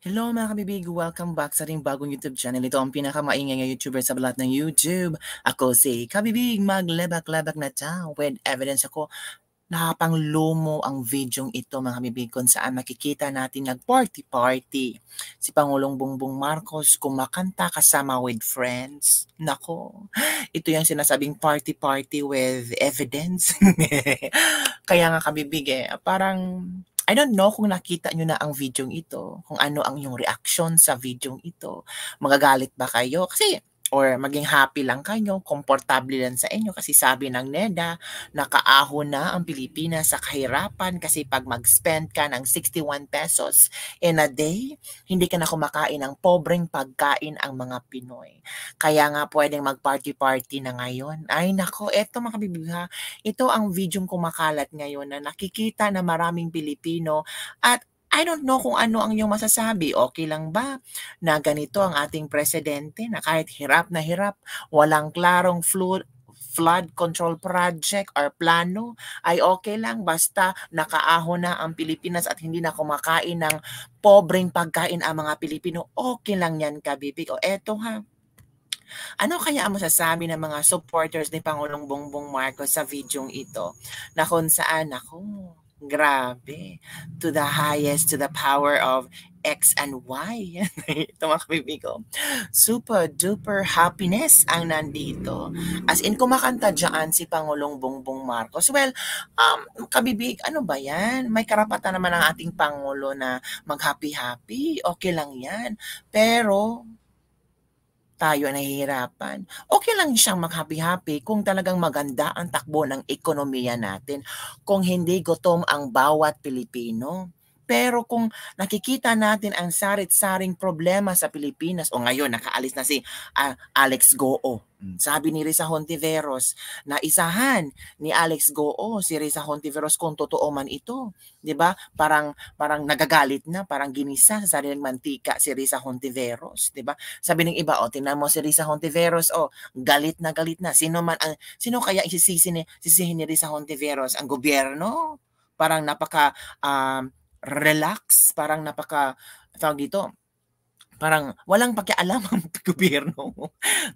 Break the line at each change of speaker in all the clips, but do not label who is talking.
Hello mga kabibig! Welcome back sa ating bagong YouTube channel. Ito ang pinakamaingay na YouTuber sa balat ng YouTube. Ako si Kabibig, maglebak-lebak na ta. With evidence ako, nakapanglumo ang videong ito mga kabibig kung saan makikita natin nag-party-party. Si Pangulong Bongbong Marcos kumakanta kasama with friends. Nako, ito yung sinasabing party-party with evidence. Kaya nga kabibig parang I don't know kung nakita nyo na ang videong ito, kung ano ang yung reaction sa videong ito. Magagalit ba kayo? Kasi, or maging happy lang kayo, komportable lang sa inyo kasi sabi ng NEDA, nakaahon na ang Pilipinas sa kahirapan kasi pag mag-spend ka ng 61 pesos in a day, hindi ka na kumakain ng pobreng pagkain ang mga Pinoy. Kaya nga pwedeng mag-party-party na ngayon. Ay nako, eto mga kabibig, ito ang videong kumakalat ngayon na nakikita na maraming Pilipino at I don't know kung ano ang iyong masasabi. Okay lang ba na ganito ang ating presidente na kahit hirap na hirap, walang klarong flood control project or plano, ay okay lang basta nakaahon na ang Pilipinas at hindi na kumakain ng pobreng pagkain ang mga Pilipino. Okay lang yan, kabibig. O eto ha, ano kaya ang masasabi ng mga supporters ni Pangulong Bongbong Marcos sa videong ito na kung saan ako, grabe, to the highest, to the power of X and Y. Ito mga kabibig ko. Super duper happiness ang nandito. As in, kumakanta dyan si Pangulong Bongbong Marcos. Well, kabibig, ano ba yan? May karapatan naman ang ating Pangulo na mag-happy-happy. Okay lang yan. Pero, tayo nahihirapan. Okay lang siyang mag-happy-happy kung talagang maganda ang takbo ng ekonomiya natin, kung hindi gutom ang bawat Pilipino. Pero kung nakikita natin ang sarit-saring problema sa Pilipinas, o ngayon nakaalis na si Alex Goo. Sabi ni Risa Hontiveros na isahan ni Alex Goo si Risa Hontiveros kung totoo man ito. 'Di ba? Parang nagagalit na, parang ginisa sa sariling mantika si Risa Hontiveros, 'di ba? Sabi ng iba, tingnan mo si Risa Hontiveros, galit na galit na. Sino kaya sisihin ni Risa Hontiveros? Ang gobyerno? Parang napaka relax, parang tawag dito, parang walang pakialam ang gobyerno.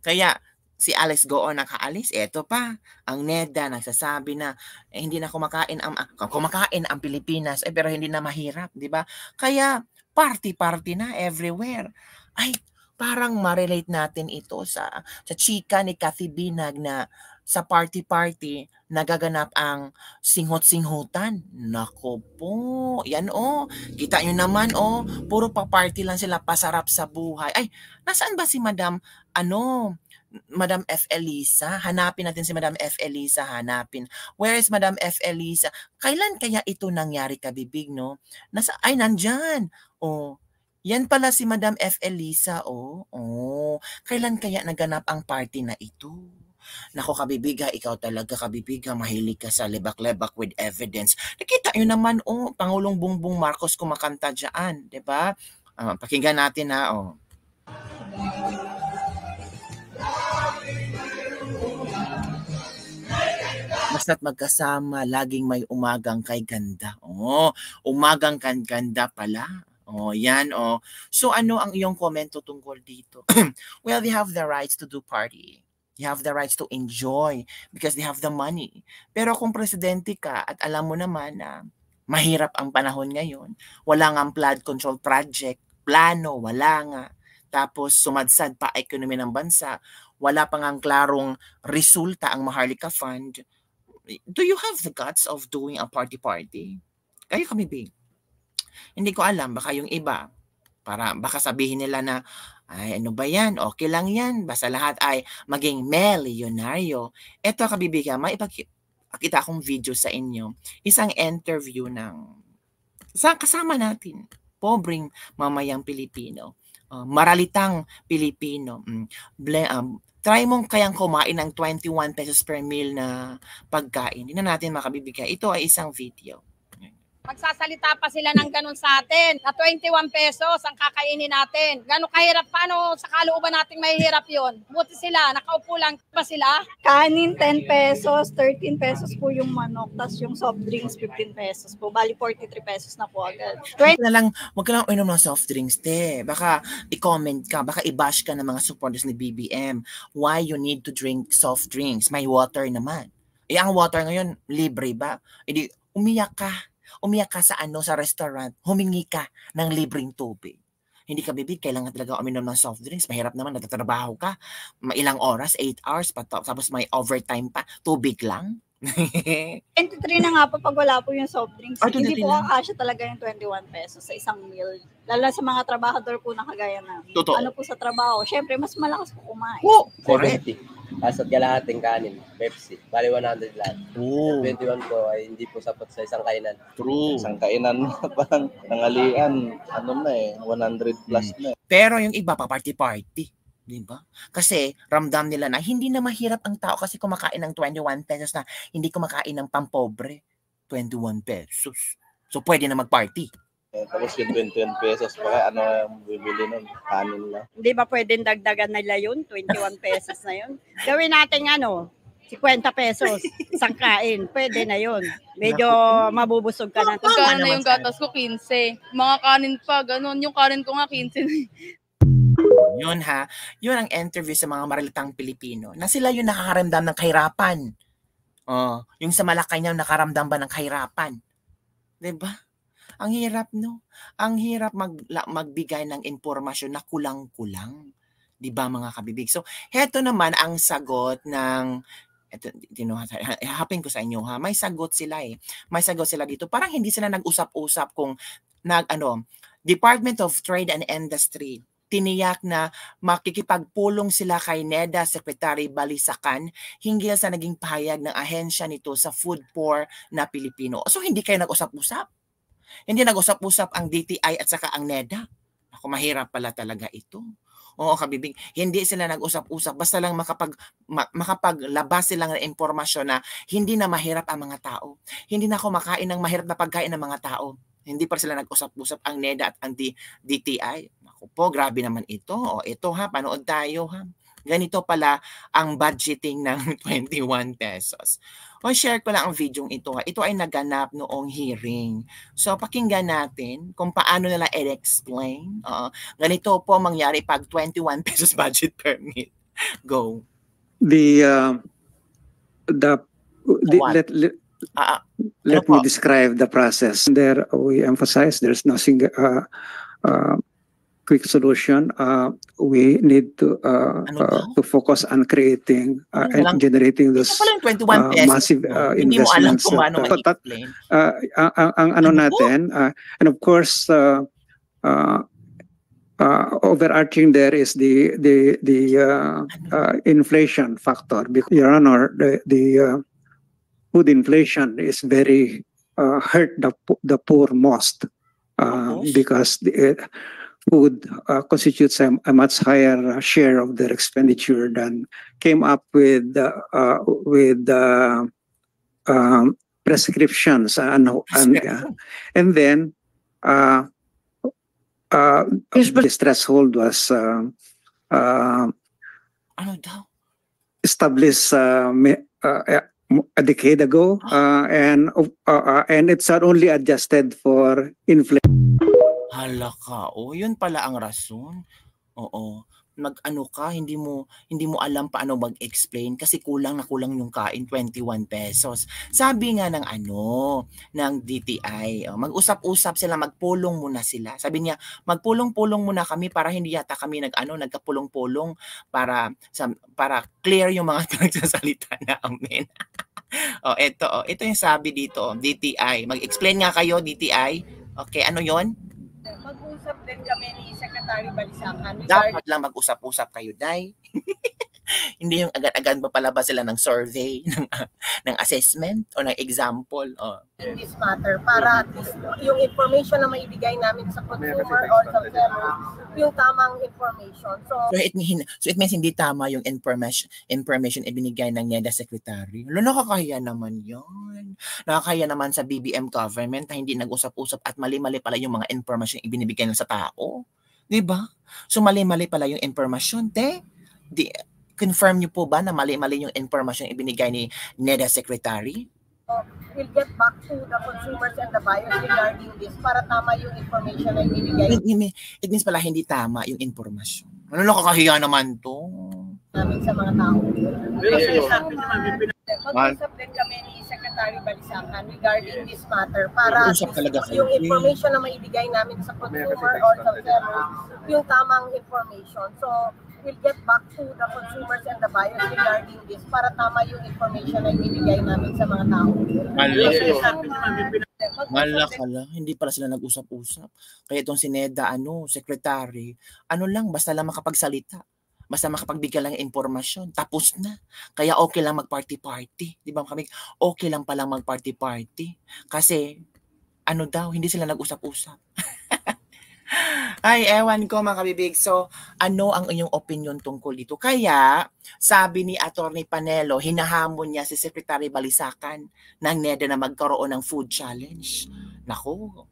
Kaya si Alex Goo nakaalis, eto pa, ang NEDA nagsasabi na hindi na kumakain ang Pilipinas, pero hindi na mahirap, di ba? Kaya party-party na everywhere. Ay, parang ma-relate natin ito sa chika ni Cathy Binag na sa party-party nagaganap ang singhot-singhutan. Nako po, yan kita nyo naman puro pa-party lang sila, pasarap sa buhay. Ay, nasaan ba si Madam F. Elisa? Hanapin natin si Madam F. Elisa, hanapin. Where is Madam F. Elisa? Kailan kaya ito nangyari, kabibig, no? Nandyan. Yan pala si Madam F. Elisa, kailan kaya naganap ang party na ito? Nako kabibiga, ikaw talaga kabibiga, mahilig ka sa lebak-lebak with evidence. Nakita nyo naman, Pangulong Bongbong Marcos kumakanta dyan, di ba? Pakinggan natin Basta't magkasama, laging may umagang kay ganda. Umagang kan ganda pala. Yan. So ano ang iyong komento tungkol dito? Well, they have the rights to do party. You have the rights to enjoy because they have the money. Pero kung presidente ka at alam mo naman na mahirap ang panahon ngayon, wala nga flood control project, plano, wala nga. Tapos sumadsad pa ekonomi ng bansa, wala pa ngang klarong resulta ang Maharlika Fund. Do you have the guts of doing a party-party? Kayo kami, babe. Hindi ko alam, baka yung iba, baka sabihin nila na, ay ano ba yan, okay lang yan, basta lahat ay maging milyonaryo. Eto kabibigan, maipakita akong video sa inyo, isang interview kasama natin, pobreng mamayang Pilipino, maralitang Pilipino. Try mong kayang kumain ng 21 pesos per meal na pagkain. Hindi na natin makabibigay. Ito ay isang video.
Magsasalita pa sila ng ganun sa atin na 21 pesos ang kakainin natin. Gano'ng kahirap, paano sa kalooban nating mahihirap yon? Buti sila, nakaupo lang pa sila.
Kanin 10 pesos, 13 pesos po yung manok, tas yung soft drinks 15 pesos po. Bali 43 pesos na po agad.
Wag ka lang uminom ng soft drinks, te. Baka i-comment ka, baka i-bash ka ng mga supporters ni BBM. Why you need to drink soft drinks? May water naman. Ang water ngayon, libre ba? Edi, umiyak ka sa restaurant, humingi ka ng libreng tubig. Hindi ka bibig, kailangan talaga uminom ng soft drinks. Mahirap naman, nagtatrabaho ka. Ilang oras, 8 hours, tapos may overtime pa. Tubig lang.
23 na nga po pag wala po yung soft drinks. Hindi po kakasya talaga yung 21 pesos sa isang meal. Lalo sa mga trabahador po na kagaya na. Ano po sa trabaho. Siyempre, mas malakas po kumain.
Correct. Kasa't kalahating kanin, Pepsi. Bali 100 lahat. 21 po ay hindi po sapat sa isang kainan.
True. Isang kainan parang nangalian, 100 plus na.
Pero yung iba pa party-party. Diba? Kasi ramdam nila na hindi na mahirap ang tao kasi kumakain ng 21 pesos na hindi kumakain ng pampobre. 21 pesos. So pwede na mag-party.
Tapos yung 21 pesos pa, ano yung bibili nun? Kanin na.
Hindi ba pwedeng dagdagan nila yun? 21 pesos na yun? Gawin natin 50 pesos isang kain. Pwede na yun. Medyo mabubusog ka na.
Magkano na yung gatas ko? 15. Mga kanin pa, ganun. Yung kanin ko nga 15 na.
Yun ha. Yun ang interview sa mga maralitang Pilipino na sila yung nakakaramdam ng kahirapan. Yung sa Malacanang nakaramdam ba ng kahirapan? Diba? Ang hirap, no? Ang hirap magbigay ng impormasyon na kulang-kulang. Di ba, mga kabibig? So, heto naman ang sagot ng... Ihapin ko sa inyo, ha? May sagot sila eh. May sagot sila dito. Parang hindi sila nag-usap-usap kung Department of Trade and Industry tiniyak na makikipagpulong sila kay NEDA Secretary Balisacan hinggil sa naging pahayag ng ahensya nito sa food poor na Pilipino. So, hindi kayo nag-usap-usap? Hindi nag-usap-usap ang DTI at saka ang NEDA. Ako, mahirap pala talaga ito. Oo, kabibig. Hindi sila nag-usap-usap. Basta lang makapaglabas sila ng impormasyon na hindi na mahirap ang mga tao. Hindi na kumakain ng mahirap na pagkain ng mga tao. Hindi pa sila nag-usap-usap ang NEDA at ang DTI. Ako po, grabe naman ito. Ito ha, panood tayo ha. Ganito pala ang budgeting ng 21 pesos. Share ko lang ang video ito. Ito ay naganap noong hearing. So, pakinggan natin kung paano nila i-explain. Ganito po mangyari pag 21 pesos budget permit. Go.
Let me describe the process. There, we emphasize there's no single quick solution. We need to focus on creating and generating those massive investments. And of course, overarching there is the inflation factor. Your Honor, the food inflation is very hurt the poor most because food constitutes a much higher share of their expenditure than came up with prescriptions and then this threshold was established a decade ago, and it's not only adjusted for inflation.
Hala ka, yun pala ang rason. Nag-ano ka, hindi mo alam paano mag-explain kasi kulang na kulang yung kain, 21 pesos. Sabi nga ng DTI, mag-usap-usap sila, magpulong muna sila. Sabi niya, magpulong-pulong muna kami para hindi yata kami nagkapulong-pulong para clear yung mga nagsasalita namin. Ito yung sabi dito, DTI. Mag-explain nga kayo, DTI. Okay, ano yon?
Mag-usap din kami ni Secretary Balisacan.
Dapat lang mag-usap-usap kayo, Day. Hindi yung agad-agad papalabas sila ng survey, ng assessment o ng example.
In this matter, para at least yung information na maibigay namin sa consumer or sa seller, yung tamang information. So
it means hindi tama yung information ibinigay ng NEDA Secretary. Nakakahiya naman yan. Nakakahiya naman sa BBM government na hindi nag-usap-usap at mali-mali pala yung mga information ibinibigay nila sa tao. Diba? So mali-mali pala yung information, confirm niyo po ba na mali-mali yung information ibinigay ni NEDA Secretary?
We'll get back to the consumers and the buyers regarding this para tama yung information na ibinigay.
It means pala hindi tama yung information. Nakakahiya naman to.
Namin sa mga tao. Mag-usap din kami ni Secretary Balisacan regarding this matter para yung information na maibigay namin sa consumer or sa seller, yung tamang information. So, we'll get back to the consumers and the buyers regarding this para tama yung information na ibibigay namin sa mga tao.
Malakala, hindi pala sila nag-usap-usap. Kaya itong si NEDA, secretary, lang, basta lang makapagsalita. Basta makapagbigay lang ng impormasyon, tapos na. Kaya okay lang mag-party-party. Di ba kami? Okay lang palang mag-party-party. Kasi, hindi sila nag-usap-usap. Ay, ewan ko mga kabibig. So, ano ang inyong opinion tungkol dito? Kaya, sabi ni Atty. Panelo, hinahamon niya si Secretary Balisacan ng NEDA na magkaroon ng food challenge. Nako,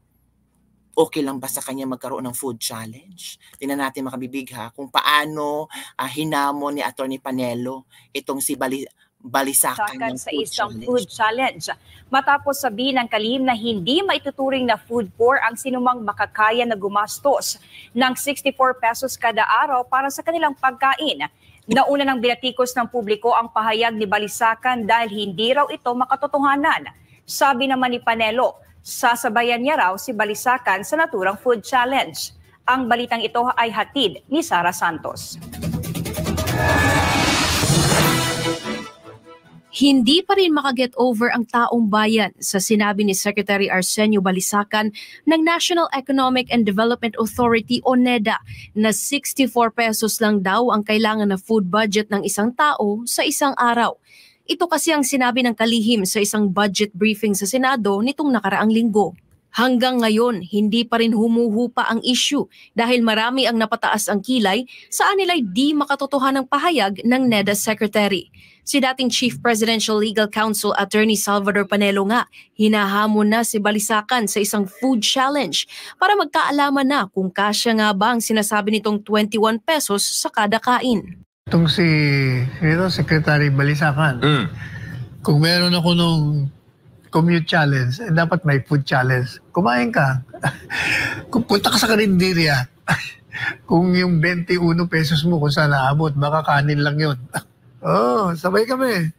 okay lang ba sa kanya magkaroon ng food challenge? Tingnan natin mga kabibig kung paano hinamon ni Atty. Panelo itong si Balisacan
sa isang food challenge. Matapos sabihin ng kalihim na hindi maituturing na food poor ang sinumang makakaya na gumastos ng 64 pesos kada araw para sa kanilang pagkain. Nauna ng binatikos ng publiko ang pahayag ni Balisacan dahil hindi raw ito makatotohanan. Sabi naman ni Panelo, sasabayan niya raw si Balisacan sa naturang food challenge. Ang balitang ito ay hatid ni Sara Santos.
Hindi pa rin makaget over ang taong bayan sa sinabi ni Secretary Arsenio Balisacan ng National Economic and Development Authority o NEDA na 64 pesos lang daw ang kailangan na food budget ng isang tao sa isang araw. Ito kasi ang sinabi ng kalihim sa isang budget briefing sa Senado nitong nakaraang linggo. Hanggang ngayon, hindi pa rin humuhupa ang issue dahil marami ang napataas ang kilay saan nila'y di makatotohanang pahayag ng NEDA Secretary. Si dating Chief Presidential Legal Counsel Attorney Salvador Panelo nga, hinahamon na si Balisacan sa isang food challenge para magkaalaman na kung kasya nga ba ang sinasabi nitong 21 pesos sa kada kain.
Itong si Secretary Balisacan, kung meron ako nung commute challenge, dapat may food challenge. Kumain ka. Kung punta ka sa karinderya, kung yung 21 pesos mo kung saan naabot, baka kanin lang yun. Sabay kami.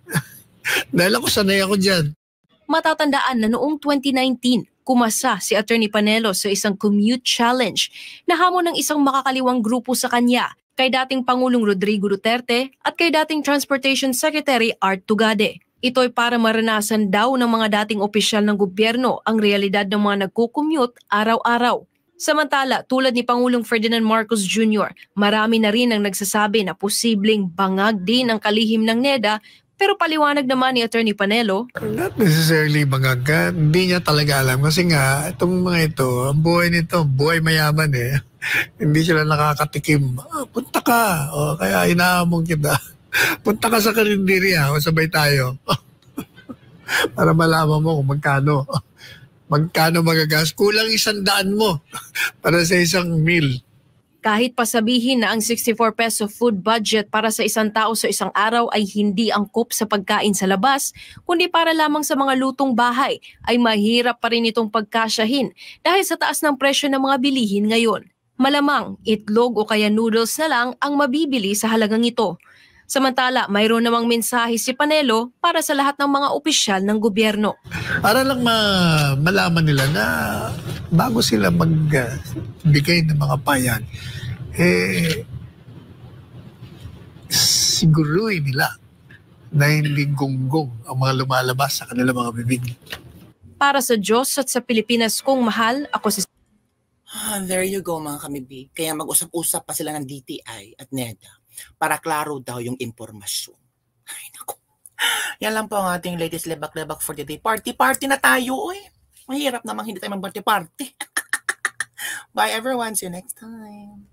Dahil sanay ako dyan.
Matatandaan na noong 2019, kumasa si Atty. Panelo sa isang commute challenge na hamon ng isang makakaliwang grupo sa kanya kay dating Pangulong Rodrigo Duterte at kay dating Transportation Secretary Art Tugade. Ito'y para maranasan daw ng mga dating opisyal ng gobyerno ang realidad ng mga nagko-commute araw-araw. Samantala, tulad ni Pangulong Ferdinand Marcos Jr., marami na rin ang nagsasabi na posibleng bangag din ang kalihim ng NEDA, pero paliwanag naman ni Atty. Panelo,
not necessarily bangag ka, hindi niya talaga alam kasi nga itong mga ito, ang buhay nito, buhay mayaman hindi sila nakakatikim. Punta ka, kaya inaamong kita. Punta ka sa karinderya, sabay tayo. Para malaman mo kung magkano magagas. Kulang 100 mo para sa isang meal.
Kahit pa sabihin na ang 64 peso food budget para sa isang tao sa isang araw ay hindi angkop sa pagkain sa labas, kundi para lamang sa mga lutong bahay, ay mahirap pa rin itong pagkasyahin dahil sa taas ng presyo ng mga bilihin ngayon. Malamang, itlog o kaya noodles na lang ang mabibili sa halagang ito. Samantala, mayroon namang mensahe si Panelo para sa lahat ng mga opisyal ng gobyerno.
Para lang malaman nila na bago sila magbigay ng mga payag, siguruhin nila na hindi gunggong ang mga lumalabas sa kanilang mga bibig.
Para sa Diyos at sa Pilipinas kong mahal, ako si...
There you go mga kamibig. Kaya mag-usap-usap pa sila ng DTI at NEDA para klaro daw yung impormasyon. Ay, naku. Yan lang po ang ating latest lebak-lebak for the day. Party-party na tayo, oy. Mahirap namang hindi tayo mag-party-party. Bye everyone. See you next time.